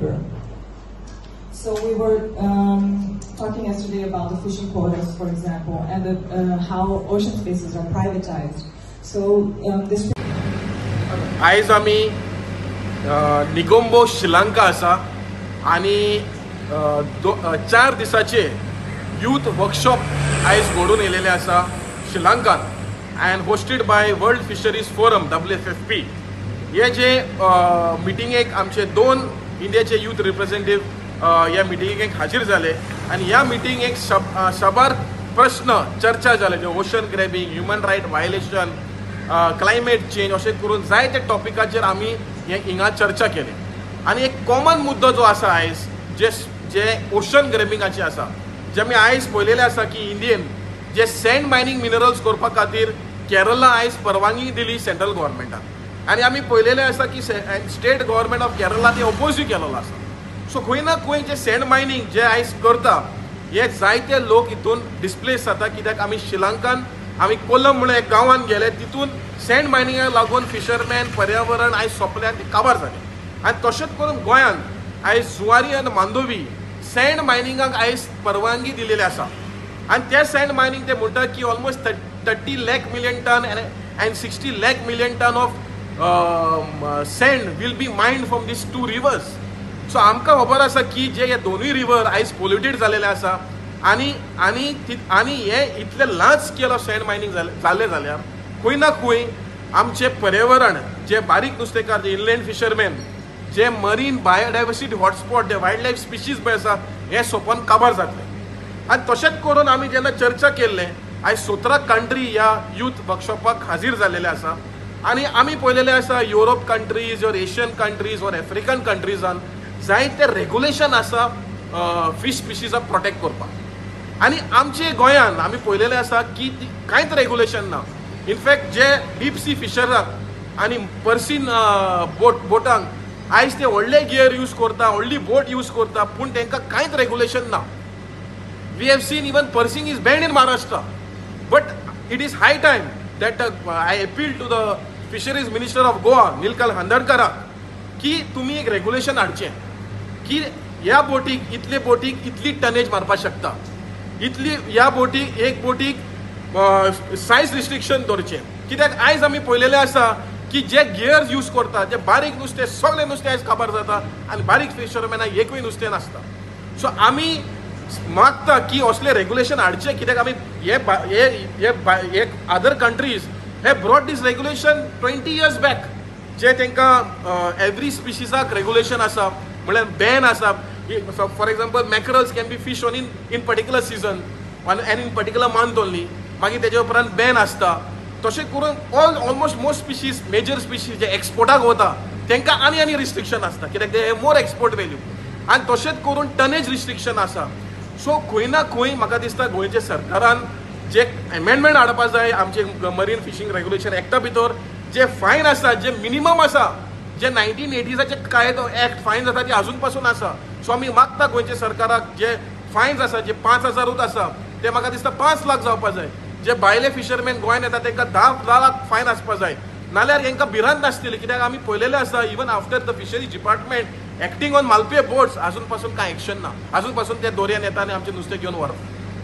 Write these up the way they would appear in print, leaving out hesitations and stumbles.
river. So we were talking yesterday about the fishing quotas, for example, and how ocean spaces are privatized. So this. आयज आमी निगोंबो श्रीलंका आसा आनी 4 दिसाचे youth workshop आयज घडून येयलेले आसा श्रीलंकान and hosted by world fisheries forum WFFP. हे जे मिटिंगेक आमचे 2 इंडियाचे यूथ रिप्रेझेंटेटिव्ह ह्या मिटिंगेक हाजीर जाले आनी ह्या मिटिंगेक सबार प्रश्न चर्चा जाले, जे ocean grabbing, human right violation, climate change अशें करून जायते टॉपिकाचेर आमी हिंगा चर्चा केली. आनी एक कॉमन मुद्दो जो आसा आयज जे ओशन ग्रॅबिंगाचे आसा, जे आमी आयज पळयलेले आसा की इंडियेन जे सँड मायनिंग मिनरल्स करपा खातीर केरला आयज परवानगी दिली सेंट्रल गव्हर्मेंटान आनी आमी पळयलेले आसा की स्टेट गव्हर्मेंट ऑफ केरला ते ऑपोजूय केलेलो आसा. सो खंय ना खंय जे सँड मायनिंग जे आयज करता हे जायते लोक हितून डिस्प्लेस जाता, कित्याक आमी श्रीलंकान आमी कोलम म्हणून एक गांवान गेले, तितून सँड मायनिंगाक लागून फिशरमॅन, पर्यावरण आयज सोंपले आनी काबार जाले. आनी तशेंच करून गोंयान आयज जुवारी आनी मांडोवी सँड मायनिंगाक आयज परवानगी दिलेली आसा आनी ते सँड मायनिंग ते म्हणटा की almost 30 lakh million ton and 60 lakh million ton of sand will be mined from these 2 rivers. So आमकां खबर आसा की जे हे दोनूय रिवर आयज पोल्युटेड जालेले आसा आनी हे इतले large scale of sand mining जाले जाल्यार खंय ना खंय आमचे पर्यावरण, जे बारीक नुस्तेकार, जे इनलँड फिशरमॅन, जे मरीन बायोडायवर्सिटी हॉटस्पॉट, जे वायल्ड लायफ स्पिशीज पळय आसा हे सोंपोवन काबार जातले. आनी तशेंच करून आमी जेन्ना चर्चा केल्ले, आयज 17 कंट्री ह्या यूथ वर्कशॉपाक हाजीर जालेले आसा आनी आमी पळयलेले आसा Europe countries or Asian countries or African कंट्रीजान जायते रेग्युलेशन आसा फिश स्पिशीजाक प्रोटेक्ट करपाक. आनी आमचे गोंयान आमी पळयलेले आसा की कांयच रेग्युलेशन ना. इनफॅक्ट जे डीप सी फिशराक आनी पर्सीन बोटांक आयज ते व्हडले गियर यूज करता, व्हडली बोट यूज करता, पूण तांकां कांयच रेग्युलेशन ना. We have seen even pursing is banned in Maharashtra, but it is high time that I appeal to the fisheries minister of Goa Nilkanth हंदरकराक की तुमी एक रेग्युलेशन हाडचें की ह्या बोटीक इतली टनेज मारपाक शकता, इतली ह्या बोटीक एक बोटीक सायज रिस्ट्रिक्शन दवरचें. कित्याक आयज आमी पळयलेलें आसा की जे गियर्स यूज करता, जे बारीक नुस्तें, सगळें नुस्तें आयज काबार जाता आनी बारीक फिशरमॅनाक एकूय नुस्तें नासता. सो आमी मागता की असले रेग्युलेशन हाडचे, कित्याक आमी हे अदर कंट्रीज हे brought these regulation 20 years back, जे तांकां एवरी स्पिशीजाक रेग्युलेशन आसा, म्हळ्यार बॅन आसा. For example mackerels can be fish on in particular season and in particular month only, मागीर तेजे उपरांत बॅन आसता. तशें करून almost most species, major species जे एक्सपोर्टाक वता तांकां आनी रिस्ट्रिक्शन आसता, कित्याक ते मोर एक्सपोर्ट वॅल्यू. आनी तशेंच करून टनेज रिस्ट्रिक्शन आसा. सो खंय ना खंय म्हाका दिसता गोंयच्या सरकारान जे एमेंडमेंट हाडपा जाय आमचे मरीन फिशींग रेग्युलेशन एक्टा भितर, जे फायन आसा, जे मिनिमम आसा, जे 1980s कायदो एक्ट फायन जाता ती अजून पासून आसा. सो आमी मागता गोंयच्या सरकाराक जे फायन्स आसा, जे 5,000 आसा ते म्हाका दिसता 5 लाख जावपा जाय. जे भायले फिशरमॅन गोंयान येता तांकां 10 लाख फायन आसपा जाय, नाल्यार तांकां भिरांत नासतली. कित्याक आमी पळयलेलें आसा even after the fisheries department acting on Malpe boats अजून पासून कांय एक्शन ना. अजून पासून ते दोरयान येता आनी आमचें नुस्तें घेवन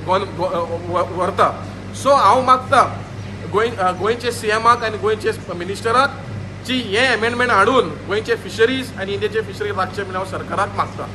व्हरता. सो हांव मागता गोंयचे CMाक आनी गोंयचे मिनिस्टराक जी हे एमेंडमेंट हाडून गोंयचे फिशरीज आनी इंडियाचे फिशरीज राखचे म्हणून हांव सरकाराक मागता.